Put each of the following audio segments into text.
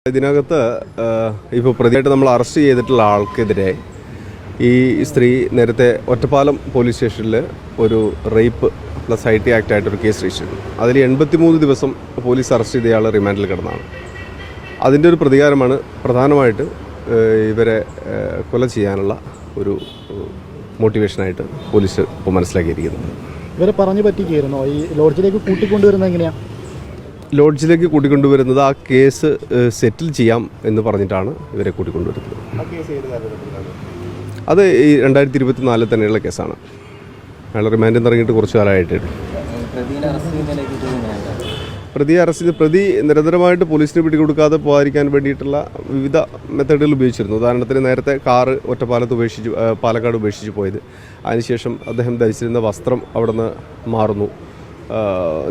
ഇതിനകത്ത് ഇപ്പോൾ പ്രതിയായിട്ട് നമ്മൾ അറസ്റ്റ് ചെയ്തിട്ടുള്ള ആൾക്കെതിരെ ഈ സ്ത്രീ നേരത്തെ ഒറ്റപ്പാലം പോലീസ് സ്റ്റേഷനിൽ ഒരു റേപ്പ് പ്ലസ് IT ആക്ട് ആയിട്ടൊരു കേസ് രജിസ്റ്റർ ചെയ്തു. അതിൽ 83 ദിവസം പോലീസ് അറസ്റ്റ് ചെയ്ത ആൾ റിമാൻഡിൽ കിടന്നതാണ്. അതിൻ്റെ ഒരു പ്രതികാരമാണ് പ്രധാനമായിട്ട് ഇവരെ കൊല ചെയ്യാനുള്ള ഒരു മോട്ടിവേഷനായിട്ട് പോലീസ് ഇപ്പോൾ മനസ്സിലാക്കിയിരിക്കുന്നത്. ഇവരെ പറഞ്ഞു പറ്റിക്കായിരുന്നോ ഈ ലോഡ്ജിലേക്ക് കൂട്ടിക്കൊണ്ടുവരുന്നത് എങ്ങനെയാണ്? ലോഡ്ജിലേക്ക് കൂട്ടിക്കൊണ്ടുവരുന്നത് ആ കേസ് സെറ്റിൽ ചെയ്യാം എന്ന് പറഞ്ഞിട്ടാണ് ഇവരെ കൂട്ടിക്കൊണ്ടുവരുന്നത്. അത് ഈ 2024 തന്നെയുള്ള കേസാണ്. അയാൾ റിമാൻഡിൽ നിന്ന് ഇറങ്ങിയിട്ട് കുറച്ച് കാലമായിട്ട്. പ്രതി നിരന്തരമായിട്ട് പോലീസിന് പിടികൊടുക്കാതെ പോകാതിരിക്കാൻ വേണ്ടിയിട്ടുള്ള വിവിധ മെത്തേഡുകൾ ഉപയോഗിച്ചിരുന്നു. ഉദാഹരണത്തിന് നേരത്തെ കാറ് ഒറ്റപ്പാലത്ത് പാലക്കാട് ഉപേക്ഷിച്ച് പോയത്. അതിനുശേഷം അദ്ദേഹം ധരിച്ചിരുന്ന വസ്ത്രം അവിടെ നിന്ന് മാറുന്നു.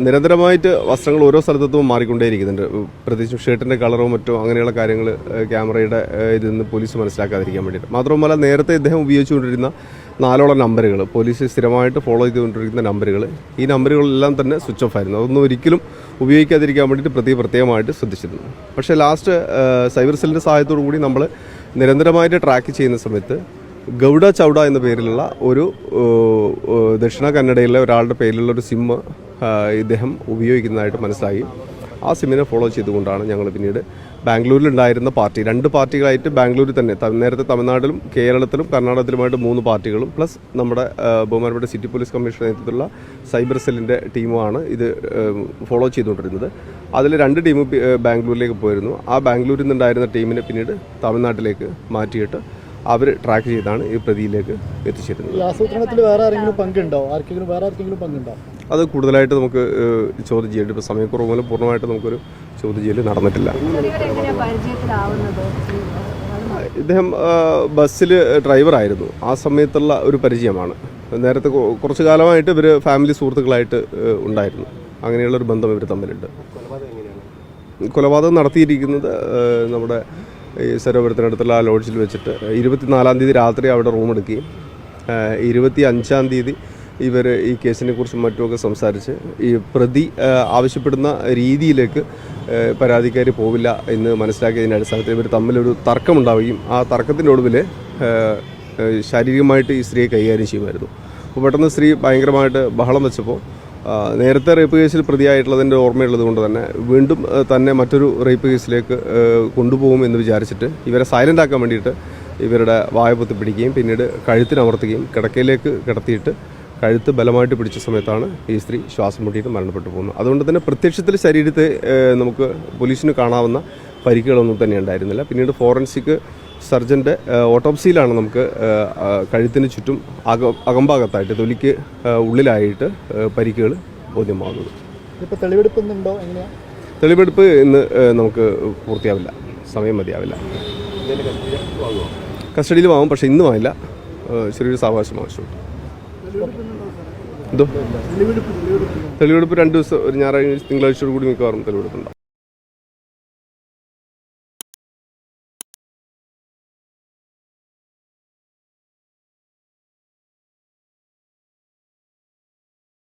നിരന്തരമായിട്ട് വസ്ത്രങ്ങൾ ഓരോ സ്ഥലത്തും മാറിക്കൊണ്ടേയിരിക്കുന്നുണ്ട്. പ്രത്യേകിച്ചും ഷർട്ടിൻ്റെ കളറോ മറ്റോ അങ്ങനെയുള്ള കാര്യങ്ങൾ ക്യാമറയുടെ ഇതിൽ നിന്ന് പോലീസ് മനസ്സിലാക്കാതിരിക്കാൻ വേണ്ടിയിട്ട്. മാത്രമല്ല നേരത്തെ ഇദ്ദേഹം ഉപയോഗിച്ചുകൊണ്ടിരുന്ന 4 നമ്പറുകൾ, പോലീസ് സ്ഥിരമായിട്ട് ഫോളോ ചെയ്തുകൊണ്ടിരിക്കുന്ന നമ്പറുകൾ, ഈ നമ്പറുകളെല്ലാം തന്നെ സ്വിച്ച് ഓഫ് ആയിരുന്നു. അതൊന്നും ഒരിക്കലും ഉപയോഗിക്കാതിരിക്കാൻ വേണ്ടിയിട്ട് പ്രത്യേകമായിട്ട് ശ്രദ്ധിച്ചിരുന്നു. പക്ഷേ ലാസ്റ്റ് സൈബർ സെല്ലിൻ്റെ സഹായത്തോടു കൂടി നമ്മൾ നിരന്തരമായിട്ട് ട്രാക്ക് ചെയ്യുന്ന സമയത്ത് ഗൗഡ ചൗഡ എന്ന പേരിലുള്ള ഒരു ദക്ഷിണ കന്നഡയിലെ ഒരാളുടെ പേരിലുള്ള ഒരു സിം ഇദ്ദേഹം ഉപയോഗിക്കുന്നതായിട്ട് മനസ്സിലായി. ആ സിമ്മിനെ ഫോളോ ചെയ്തുകൊണ്ടാണ് ഞങ്ങൾ പിന്നീട് ബാംഗ്ലൂരിലുണ്ടായിരുന്ന പാർട്ടി 2 പാർട്ടികളായിട്ട് ബാംഗ്ലൂരിൽ തന്നെ നേരത്തെ തമിഴ്നാട്ടിലും കേരളത്തിലും കർണാടകത്തിലുമായിട്ട് 3 പാർട്ടികളും പ്ലസ് നമ്മുടെ ബഹുമാനപ്പെട്ട സിറ്റി പോലീസ് കമ്മീഷണർ നേതൃത്വത്തിലുള്ള സൈബർ സെല്ലിൻ്റെ ടീമുമാണ് ഇത് ഫോളോ ചെയ്തുകൊണ്ടിരുന്നത്. അതിൽ 2 ടീം ബാംഗ്ലൂരിലേക്ക് പോയിരുന്നു. ആ ബാംഗ്ലൂരിൽ നിന്നുണ്ടായിരുന്ന ടീമിനെ പിന്നീട് തമിഴ്നാട്ടിലേക്ക് മാറ്റിയിട്ട് അവർ ട്രാക്ക് ചെയ്താണ് ഈ പ്രതിയിലേക്ക് എത്തിച്ചേരുന്നത്. ഈ ആസൂത്രണത്തിൽ വേറെ ആരെങ്കിലും പങ്കുണ്ടോ? ആർക്കെങ്കിലും പങ്കുണ്ടോ? അത് കൂടുതലായിട്ട് നമുക്ക് ചോദ്യം ചെയ്യേണ്ടി. ഇപ്പോൾ സമയക്കുറവ് മൂലം പൂർണ്ണമായിട്ട് നമുക്കൊരു ചോദ്യം ചെയ്യൽ നടന്നിട്ടില്ല. ഇദ്ദേഹം ബസ്സിൽ ഡ്രൈവറായിരുന്നു. ആ സമയത്തുള്ള ഒരു പരിചയമാണ്. നേരത്തെ കുറച്ച് കാലമായിട്ട് ഇവർ ഫാമിലി സുഹൃത്തുക്കളായിട്ട് ഉണ്ടായിരുന്നു. അങ്ങനെയുള്ളൊരു ബന്ധം ഇവർ തമ്മിലുണ്ട്. കൊലപാതകം നടത്തിയിരിക്കുന്നത് നമ്മുടെ ഈ സരോവരത്തിനടുത്തുള്ള ആ ലോഡ്ജിൽ വെച്ചിട്ട് 24-ാം തീയതി രാത്രി അവിടെ റൂം എടുക്കുകയും 25-ാം തീയതി ഇവർ ഈ കേസിനെ കുറിച്ചും മറ്റുമൊക്കെ സംസാരിച്ച് ഈ പ്രതി ആവശ്യപ്പെടുന്ന രീതിയിലേക്ക് പരാതിക്കാർ പോവില്ല എന്ന് മനസ്സിലാക്കിയതിൻ്റെ അടിസ്ഥാനത്തിൽ ഇവർ തമ്മിലൊരു തർക്കമുണ്ടാവുകയും ആ തർക്കത്തിൻ്റെ ഒടുവിൽ ശാരീരികമായിട്ട് ഈ സ്ത്രീയെ കൈകാര്യം ചെയ്യുമായിരുന്നു. അപ്പോൾ പെട്ടെന്ന് സ്ത്രീ ഭയങ്കരമായിട്ട് ബഹളം വെച്ചപ്പോൾ നേരത്തെ റേപ്പ് കേസിൽ പ്രതിയായിട്ടുള്ളതിൻ്റെ ഓർമ്മയുള്ളത് കൊണ്ട് തന്നെ വീണ്ടും തന്നെ മറ്റൊരു റേപ്പ് കേസിലേക്ക് കൊണ്ടുപോകും എന്ന് വിചാരിച്ചിട്ട് ഇവരെ സൈലൻ്റ് ആക്കാൻ വേണ്ടിയിട്ട് ഇവരുടെ വായ പൊത്തി പിടിക്കുകയും പിന്നീട് കഴുത്തിനമർത്തുകയും കിടക്കയിലേക്ക് കിടത്തിയിട്ട് കഴുത്ത് ബലമായിട്ട് പിടിച്ച സമയത്താണ് ഈ സ്ത്രീ ശ്വാസം മുട്ടിയിട്ട് മരണപ്പെട്ടു പോകുന്നത്. അതുകൊണ്ട് തന്നെ പ്രത്യക്ഷത്തിൽ ശരീരത്തെ നമുക്ക് പോലീസിന് കാണാവുന്ന പരിക്കുകളൊന്നും തന്നെ ഉണ്ടായിരുന്നില്ല. പിന്നീട് ഫോറൻസിക് സർജൻ്റെ ഓട്ടോപ്സിയിലാണ് നമുക്ക് കഴുത്തിന് ചുറ്റും അകമ്പാകത്തായിട്ട് തൊലിക്ക് ഉള്ളിലായിട്ട് പരിക്കുകൾ ബോധ്യമാകുന്നത്. ഇപ്പോൾ തെളിവെടുപ്പുന്നുണ്ടോ? എങ്ങനെയാണ് തെളിവെടുപ്പ് ഇന്ന് നമുക്ക് പൂർത്തിയാവില്ല, സമയം മതിയാവില്ല. കസ്റ്റഡിയിൽ വാങ്ങും, പക്ഷേ ഇന്നും ആയില്ല. ചെറിയൊരു സാവകാശം ആവശ്യമുണ്ട്. എന്തോ തെളിവെടുപ്പ് 2 ദിവസം, ഒരു ഞായറാഴ്ച തിങ്കളാഴ്ചയോട് കൂടി മിക്കവാറും തെളിവെടുപ്പുണ്ടാവും.